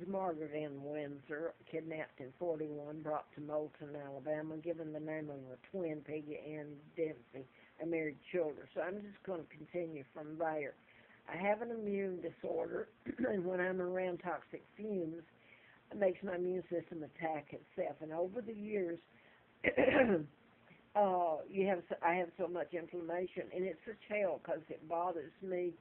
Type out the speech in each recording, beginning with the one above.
Margaret Ann Windsor, kidnapped in 41, brought to Moulton, Alabama, given the name of a twin, Peggy Ann Dempsey, and married children. So I'm just going to continue from there. I have an immune disorder, and when I'm around toxic fumes, it makes my immune system attack itself. And over the years, I have so much inflammation, and it's such hell because it bothers me.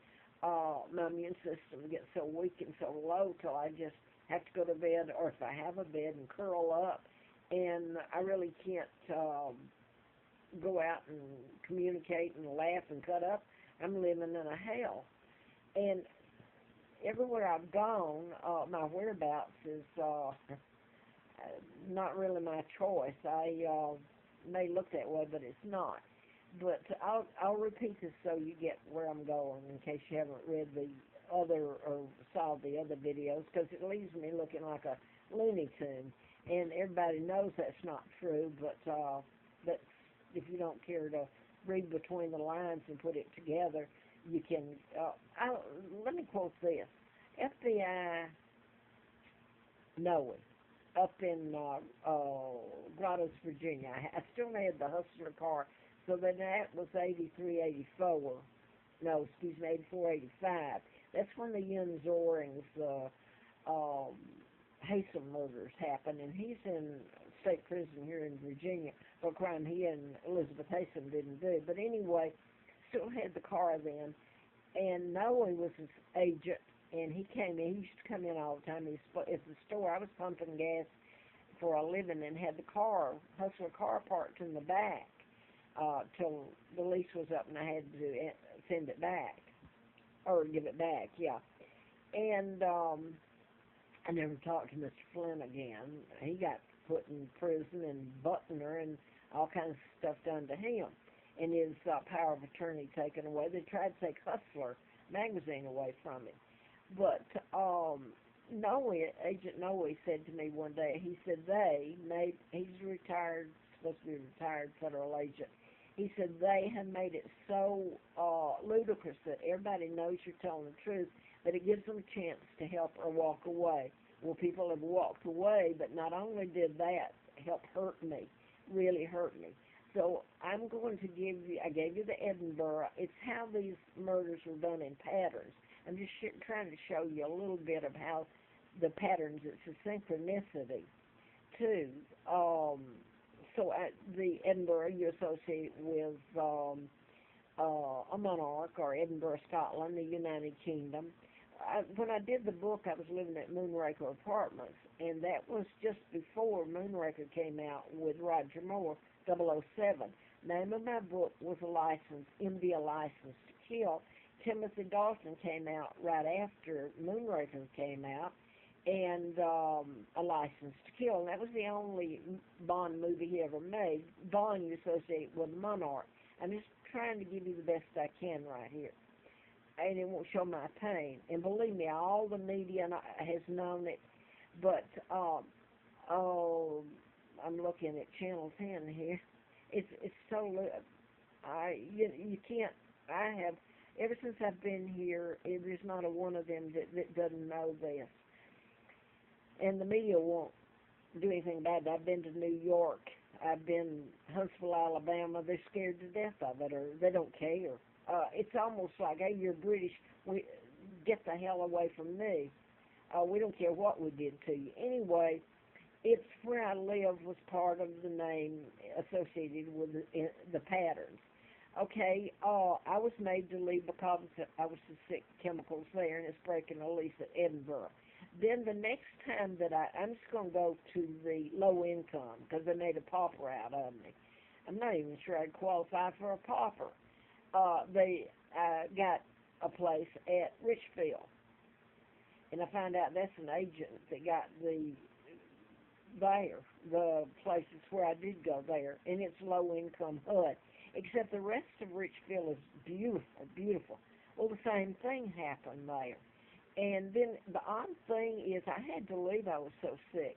My immune system gets so weak and so low till I just have to go to bed, or if I have a bed, and curl up, and I really can't go out and communicate and laugh and cut up. I'm living in a hell. And everywhere I've gone, my whereabouts is not really my choice. I may look that way, but it's not. But I'll repeat this so you get where I'm going in case you haven't read the other or saw the other videos, because it leaves me looking like a Looney Tune. And everybody knows that's not true, but that's, if you don't care to read between the lines and put it together, you can. Let me quote this. FBI Noe up in Grottoes, Virginia. I still had the Hustler car, so then that was 83, 84. No, excuse me, 84, 85. That's when the Yun Zorings, Haysom murders happened, and he's in state prison here in Virginia for a crime he and Elizabeth Haysom didn't do. But anyway, still had the car then, and Noe was his agent, and he came in. He used to come in all the time. At the store, I was pumping gas for a living and had the car, Hustler car, parked in the back till the lease was up and I had to send it back, or give it back, yeah. And I never talked to Mr. Flynt again. He got put in prison and Butner and all kinds of stuff done to him, and his power of attorney taken away. They tried to take Hustler magazine away from him. But Agent Noe said to me one day, he said he's retired, supposed to be a retired federal agent. He said they have made it so ludicrous that everybody knows you're telling the truth, that it gives them a chance to help or walk away. Well, people have walked away, but not only did that help hurt me, really hurt me. So I'm going to I gave you the Edinburgh. It's how these murders were done in patterns. I'm just trying to show you a little bit of how the patterns, it's a synchronicity, too. The Edinburgh you associate with a monarch, or Edinburgh, Scotland, the United Kingdom. When I did the book, I was living at Moonraker Apartments, and that was just before Moonraker came out with Roger Moore, 007. Name of my book was MD, A License to Kill. Timothy Dalton came out right after Moonraker came out, and A License to Kill. And that was the only Bond movie he ever made. Bond you associate with Monarch. I'm just trying to give you the best I can right here. And it won't show my pain. And believe me, all the media has known it. But, I'm looking at Channel 10 here. It's so, you can't, ever since I've been here, there's not a one of them that doesn't know this. And the media won't do anything about it. I've been to New York. I've been Huntsville, Alabama. They're scared to death of it, or they don't care. It's almost like, hey, you're British. Get the hell away from me. We don't care what we did to you. Anyway, it's where I live was part of the name associated with the patterns. Okay, I was made to leave because I was so sick of chemicals there, and it's breaking a lease at Edinburgh. Then the next time that I'm just going to go to the low income, because they made a pauper out of me. I'm not even sure I'd qualify for a pauper. They got a place at Richfield, and I found out that's an agent that got the places where I did go there, and it's low-income HUD, except the rest of Richfield is beautiful, beautiful. Well, the same thing happened there. And then the odd thing is I had to leave. I was so sick.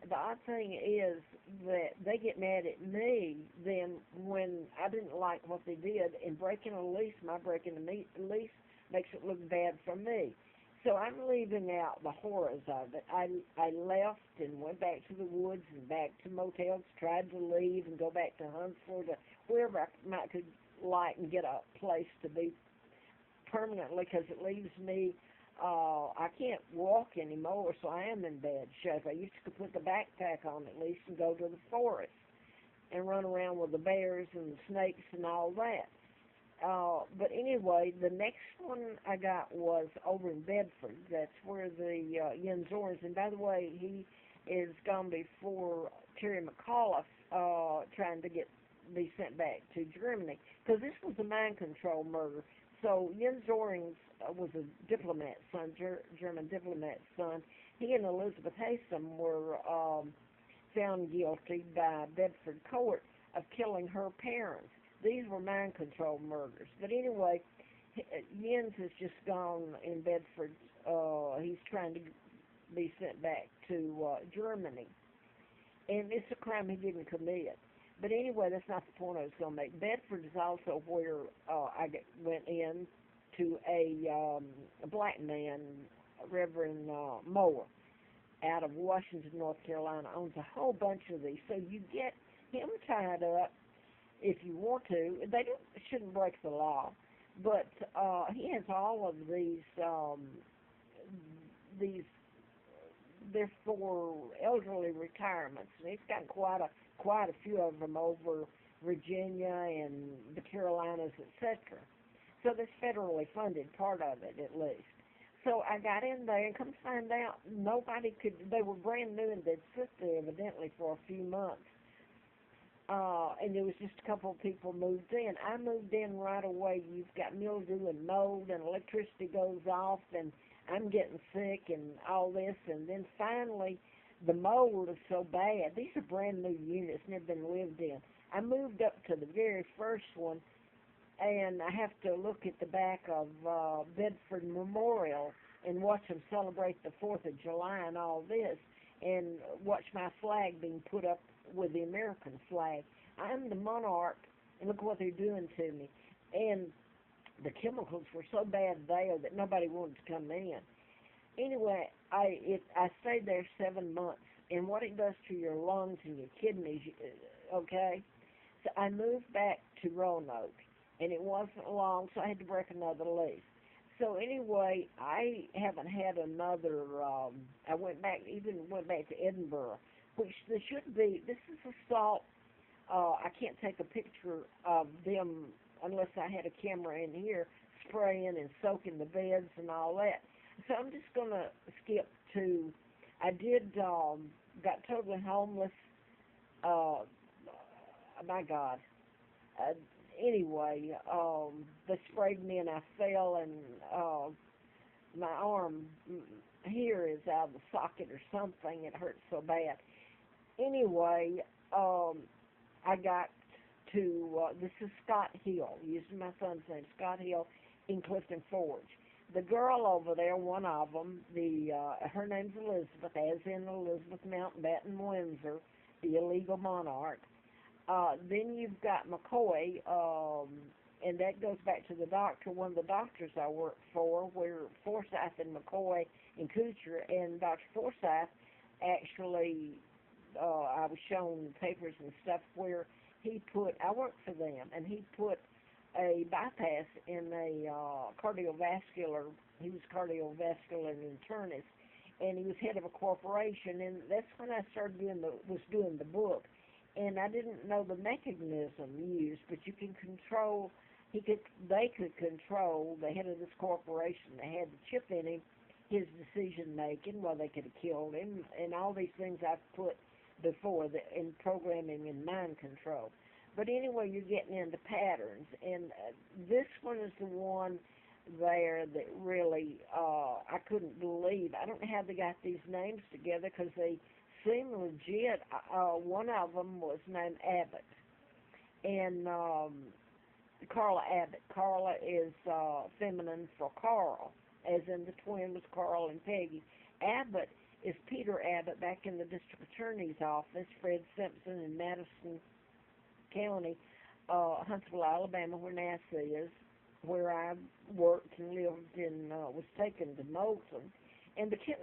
The odd thing is that they get mad at me then when I didn't like what they did. In breaking a lease, my breaking a lease makes it look bad for me. So I'm leaving out the horrors of it. I left and went back to the woods and back to motels, tried to leave and go back to Huntsville, to wherever I might could like and get a place to be permanently, because it leaves me, I can't walk anymore, so I am in bad shape. I used to put the backpack on at least and go to the forest and run around with the bears and the snakes and all that. But anyway, the next one I got was over in Bedford. That's where the Yenzors, and by the way, he is gone before Terry McAuliffe, trying to be sent back to Germany, because this was a mind control murder. So Jens Zorings was a diplomat's son, German diplomat's son. He and Elizabeth Haysom were found guilty by Bedford court of killing her parents. These were mind control murders. But anyway, Jens has just gone in Bedford. He's trying to be sent back to Germany. And it's a crime he didn't commit. But anyway, that's not the point I was going to make. Bedford is also where went in to a black man, Reverend Moore, out of Washington, North Carolina, owns a whole bunch of these. So you get him tied up if you want to. They shouldn't break the law, but he has all of these. They're for elderly retirements, and he's got quite a few of them over Virginia and the Carolinas, etc. So this federally funded part of it, at least. So I got in there, and come to find out, nobody could. They were brand new, and they'd sit there evidently for a few months. And there was just a couple of people moved in. I moved in right away. You've got mildew and mold, and electricity goes off, and I'm getting sick and all this. And then finally, the mold is so bad. These are brand new units, never been lived in. I moved up to the very first one, and I have to look at the back of Bedford Memorial and watch them celebrate the 4th of July and all this, and watch my flag being put up with the American flag. I'm the monarch, and look what they're doing to me. And the chemicals were so bad there that nobody wanted to come in. Anyway, I stayed there 7 months, and what it does to your lungs and your kidneys, okay? So I moved back to Roanoke, and it wasn't long, so I had to break another lease. So anyway, I haven't had another, I went back to Edinburgh, which there should be. This is assault. I can't take a picture of them unless I had a camera in here spraying and soaking the beds and all that. So I'm just going to skip to, I got totally homeless. My God. Anyway, they sprayed me and I fell, and my arm here is out of the socket or something. It hurts so bad. Anyway, I got to, this is Scott Hill, using my son's name, Scott Hill, in Clifton Forge. The girl over there, one of them, her name's Elizabeth, as in Elizabeth Mountbatten Windsor, the illegal monarch. Then you've got McCoy, and that goes back to the doctor. One of the doctors I worked for were Forsyth and McCoy and Kuchar, and Dr. Forsyth actually, I was shown papers and stuff where I worked for them, and he put a bypass in a cardiovascular, he was cardiovascular internist, and he was head of a corporation, and that's when I started doing the book. And I didn't know the mechanism used, but you can control, they could control the head of this corporation. They had the chip in him, his decision making, well, they could have killed him, and all these things I've put before in programming and mind control. But anyway, you're getting into patterns, and this one is the one there that really I couldn't believe. I don't know how they got these names together, because they seem legit. One of them was named Abbott, and Carla Abbott. Carla is feminine for Carl, as in the twin was Carl and Peggy. Abbott is Peter Abbott back in the district attorney's office, Fred Simpson in Madison County, Huntsville, Alabama, where NASA is. where I worked and lived and was taken to Moulton. And the kid,